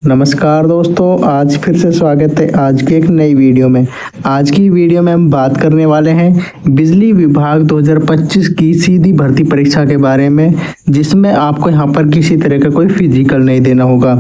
नमस्कार दोस्तों, आज फिर से स्वागत है आज की एक नई वीडियो में। आज की वीडियो में हम बात करने वाले हैं बिजली विभाग 2025 की सीधी भर्ती परीक्षा के बारे में, जिसमें आपको यहाँ पर किसी तरह का कोई फिजिकल नहीं देना होगा।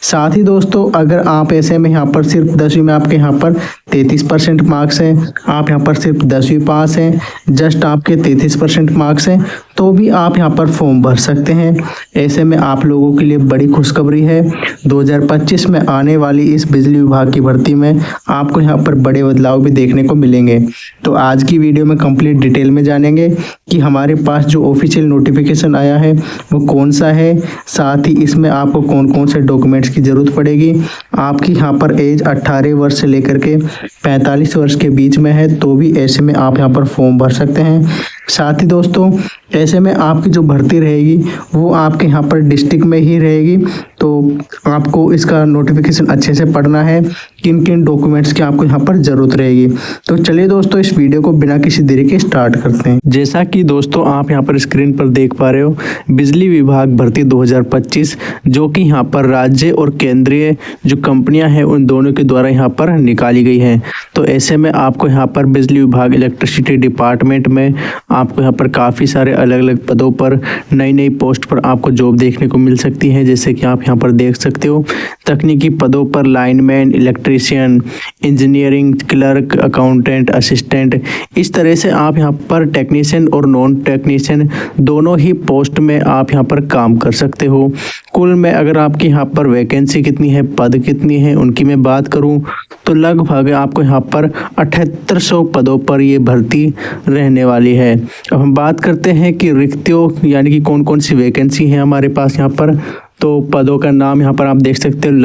साथ ही दोस्तों, अगर आप ऐसे में यहाँ पर सिर्फ 10वीं में आपके यहाँ पर 33% मार्क्स हैं, आप यहाँ पर सिर्फ 10वीं पास हैं, जस्ट आपके 33% मार्क्स हैं, तो भी आप यहाँ पर फॉर्म भर सकते हैं। ऐसे में आप लोगों के लिए बड़ी खुशखबरी है। 2025 में आने वाली इस बिजली विभाग की भर्ती में आपको यहाँ पर बड़े बदलाव भी देखने को मिलेंगे। तो आज की वीडियो में कंप्लीट डिटेल में जानेंगे कि हमारे पास जो ऑफिशियल नोटिफिकेशन आया है वो कौन सा है, साथ ही इसमें आपको कौन कौन से डॉक्यूमेंट्स की ज़रूरत पड़ेगी। आपकी यहाँ पर एज 18 वर्ष से लेकर के 45 वर्ष के बीच में है, तो भी ऐसे में आप यहाँ पर फॉर्म भर सकते हैं। साथ ही दोस्तों, ऐसे में आपकी जो भर्ती रहेगी वो आपके यहाँ पर डिस्ट्रिक्ट में ही रहेगी, तो आपको इसका नोटिफिकेशन अच्छे से पढ़ना है, किन किन डॉक्यूमेंट्स की आपको यहाँ पर ज़रूरत रहेगी। तो चलिए दोस्तों, इस वीडियो को बिना किसी देरी के स्टार्ट करते हैं। जैसा कि दोस्तों आप यहाँ पर स्क्रीन पर देख पा रहे हो, बिजली विभाग भर्ती 2025 जो कि यहाँ पर राज्य और केंद्रीय जो कंपनियाँ हैं उन दोनों के द्वारा यहाँ पर निकाली गई है। तो ऐसे में आपको यहाँ पर बिजली विभाग इलेक्ट्रिसिटी डिपार्टमेंट में आपको यहाँ पर काफ़ी सारे अलग अलग पदों पर नई पोस्ट पर आपको जॉब देखने को मिल सकती है। जैसे कि आप यहाँ पर देख सकते हो, तकनीकी पदों पर lineman, electrician, engineering clerk, accountant, assistant, इस तरह से आप यहाँ पर टेक्नीशियन और नॉन टेक्नीशियन दोनों ही पोस्ट में आप यहाँ पर काम कर सकते हो। कुल में अगर आपकी यहाँ पर वैकेंसी कितनी है, पद कितनी है, उनकी मैं बात करूँ तो लगभग आपको यहाँ पर 7800 पदों पर ये भर्ती रहने वाली है। अब हम बात करते हैं कि रिक्तियों यानी कि कौन कौन सी वैकेंसी है हमारे पास यहाँ पर। तो पदों का नाम यहाँ पर आप देख सकते हो,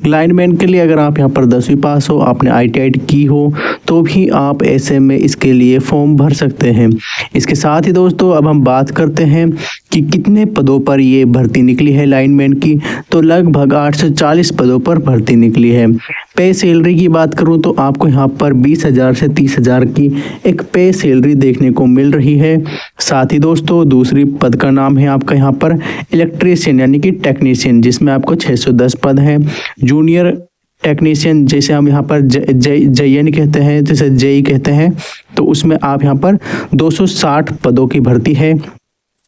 लाइनमैन के लिए अगर आप यहाँ पर 10वीं पास हो, आपने ITI की हो, तो भी आप ऐसे में इसके लिए फॉर्म भर सकते हैं। इसके साथ ही दोस्तों अब हम बात करते हैं कि कितने पदों पर ये भर्ती निकली है लाइनमैन की। तो लगभग 840 पदों पर भर्ती निकली है। पे सैलरी की बात करूं तो आपको यहाँ पर 20,000 से 30,000 की एक पे सैलरी देखने को मिल रही है। साथ ही दोस्तों दूसरी पद का नाम है आपका यहाँ पर इलेक्ट्रीशियन यानी कि टेक्नीशियन, जिसमें आपको 610 पद हैं। जूनियर टेक्नीशियन जैसे हम यहाँ पर JN कहते हैं, जैसे JE कहते हैं, तो उसमें आप यहाँ पर 260 पदों की भर्ती है।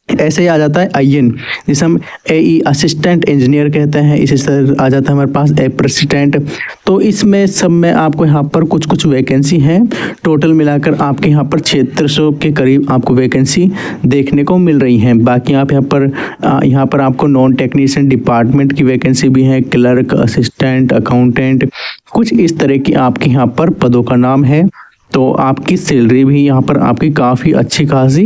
ऐसे ही आ जाता है IN, जिसे हम AE असिस्टेंट इंजीनियर कहते हैं, इसी तरह आ जाता है हमारे पास प्रेसिडेंट। तो इसमें सब में आपको यहाँ पर कुछ वैकेंसी हैं। टोटल मिलाकर आपके यहाँ पर 7600 के करीब आपको वैकेंसी देखने को मिल रही हैं। बाकी आप यहाँ पर आपको नॉन टेक्नीशियन डिपार्टमेंट की वैकेंसी भी है, क्लर्क, असिस्टेंट, अकाउंटेंट, कुछ इस तरह की आपके यहाँ पर पदों का नाम है। तो आपकी सैलरी भी यहाँ पर आपकी काफ़ी अच्छी खासी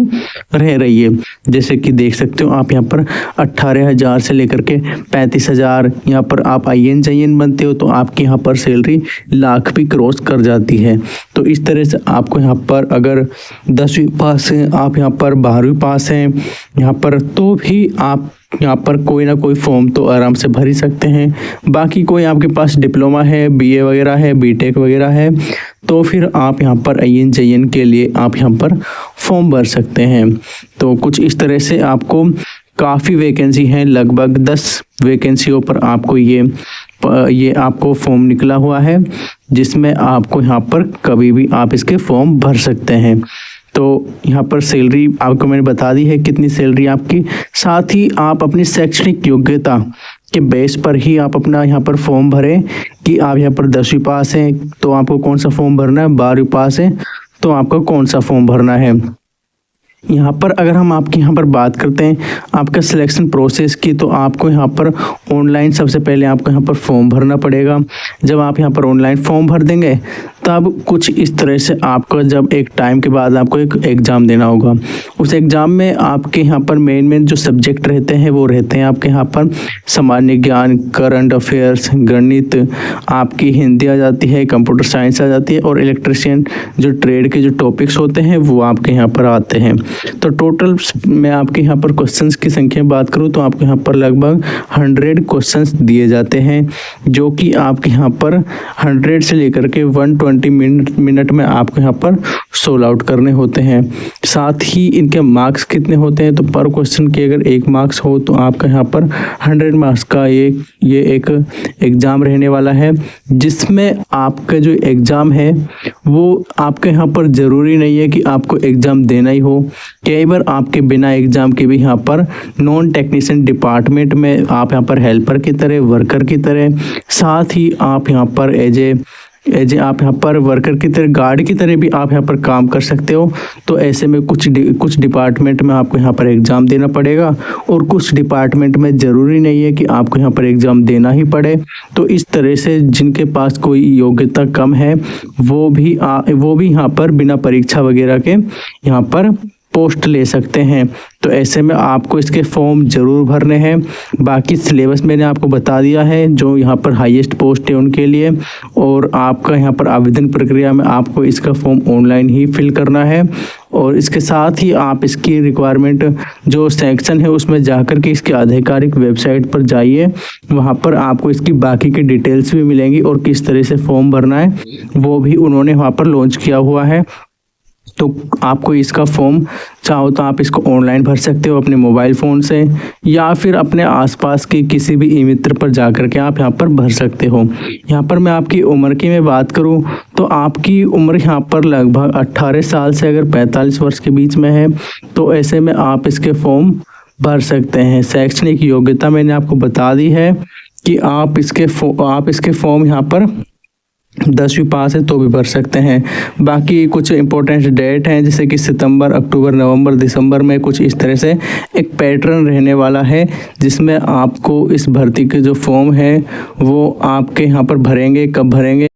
रह रही है। जैसे कि देख सकते हो आप यहाँ पर 18,000 से लेकर के 35,000, यहाँ पर आप IN JN बनते हो तो आपकी यहाँ पर सैलरी लाख भी क्रॉस कर जाती है। तो इस तरह से आपको यहाँ पर अगर 10वीं पास हैं, आप यहाँ पर 12वीं पास हैं यहाँ पर, तो भी आप यहाँ पर कोई ना कोई फॉर्म तो आराम से भर ही सकते हैं। बाकी कोई आपके पास डिप्लोमा है, BA वगैरह है, BTech वगैरह है, तो फिर आप यहाँ पर IN JN के लिए आप यहाँ पर फॉर्म भर सकते हैं। तो कुछ इस तरह से आपको काफ़ी वैकेंसी हैं, लगभग 10 वैकेंसियों पर आपको ये आपको फॉर्म निकला हुआ है, जिसमें आपको यहाँ पर कभी भी आप इसके फॉर्म भर सकते हैं। तो यहाँ पर सैलरी आपको मैंने बता दी है कितनी सैलरी आपकी। साथ ही आप अपनी शैक्षणिक योग्यता के बेस पर ही आप अपना यहाँ पर फॉर्म भरें कि आप यहाँ पर 10वीं पास हैं तो आपको कौन सा फॉर्म भरना है, 12वीं पास है तो आपको कौन सा फॉर्म भरना है। यहाँ पर अगर हम आपके यहाँ पर बात करते हैं आपका सिलेक्शन प्रोसेस की, तो आपको यहाँ पर ऑनलाइन सबसे पहले आपको यहाँ पर फॉर्म भरना पड़ेगा। जब आप यहाँ पर ऑनलाइन फॉर्म भर देंगे तब कुछ इस तरह से आपका जब एक टाइम के बाद आपको एक एग्ज़ाम देना होगा। उस एग्ज़ाम में आपके यहाँ पर मेन जो सब्जेक्ट रहते हैं वो रहते हैं आपके यहाँ पर सामान्य ज्ञान, करंट अफेयर्स, गणित, आपकी हिंदी आ जाती है, कंप्यूटर साइंस आ जाती है, और इलेक्ट्रिशियन जो ट्रेड के जो टॉपिक्स होते हैं वो आपके यहाँ पर आते हैं। तो टोटल मैं आपके यहाँ पर क्वेश्चंस की संख्या बात करूँ तो आपको यहाँ पर लगभग 100 क्वेश्चंस दिए जाते हैं, जो कि आपके यहाँ पर 100 से लेकर के 120 20 मिनट में आपको यहाँ पर सोल्व आउट करने होते हैं। साथ ही इनके मार्क्स कितने होते हैं, तो पर क्वेश्चन के अगर 1 मार्क्स हो तो आपका यहाँ पर 100 मार्क्स का ये एक एग्ज़ाम रहने वाला है, जिसमें आपका जो एग्ज़ाम है वो आपके यहाँ पर ज़रूरी नहीं है कि आपको एग्ज़ाम देना ही हो। कई बार आपके बिना एग्ज़ाम के भी यहाँ पर नॉन टेक्नीशियन डिपार्टमेंट में आप यहाँ पर हेल्पर की तरह, वर्कर की तरह, साथ ही आप यहाँ पर एज ए आप यहाँ पर वर्कर की तरह, गार्ड की तरह भी आप यहाँ पर काम कर सकते हो। तो ऐसे में कुछ डिपार्टमेंट में आपको यहाँ पर एग्ज़ाम देना पड़ेगा और कुछ डिपार्टमेंट में ज़रूरी नहीं है कि आपको यहाँ पर एग्ज़ाम देना ही पड़े। तो इस तरह से जिनके पास कोई योग्यता कम है वो भी यहाँ पर बिना परीक्षा वगैरह के यहाँ पर पोस्ट ले सकते हैं। तो ऐसे में आपको इसके फॉर्म ज़रूर भरने हैं। बाकी सिलेबस मैंने आपको बता दिया है जो यहाँ पर हाईएस्ट पोस्ट है उनके लिए, और आपका यहाँ पर आवेदन प्रक्रिया में आपको इसका फॉर्म ऑनलाइन ही फिल करना है। और इसके साथ ही आप इसकी रिक्वायरमेंट जो सेक्शन है उसमें जाकर के इसकी आधिकारिक वेबसाइट पर जाइए, वहाँ पर आपको इसकी बाकी की डिटेल्स भी मिलेंगी और किस तरह से फॉर्म भरना है वो भी उन्होंने वहाँ पर लॉन्च किया हुआ है। तो आपको इसका फॉर्म चाहो तो आप इसको ऑनलाइन भर सकते हो अपने मोबाइल फ़ोन से, या फिर अपने आसपास के किसी भी ई मित्र पर जाकर के आप यहाँ पर भर सकते हो। यहाँ पर मैं आपकी उम्र की मैं बात करूँ तो आपकी उम्र यहाँ पर लगभग 18 साल से अगर 45 वर्ष के बीच में है तो ऐसे में आप इसके फॉर्म भर सकते हैं। शैक्षणिक योग्यता मैंने आपको बता दी है कि आप इसके फॉर्म यहाँ पर 10वीं पास है तो भी भर सकते हैं। बाकी कुछ इंपॉर्टेंट डेट हैं जैसे कि सितंबर, अक्टूबर, नवंबर, दिसंबर में कुछ इस तरह से एक पैटर्न रहने वाला है, जिसमें आपको इस भर्ती के जो फॉर्म है वो आपके यहाँ पर भरेंगे। कब भरेंगे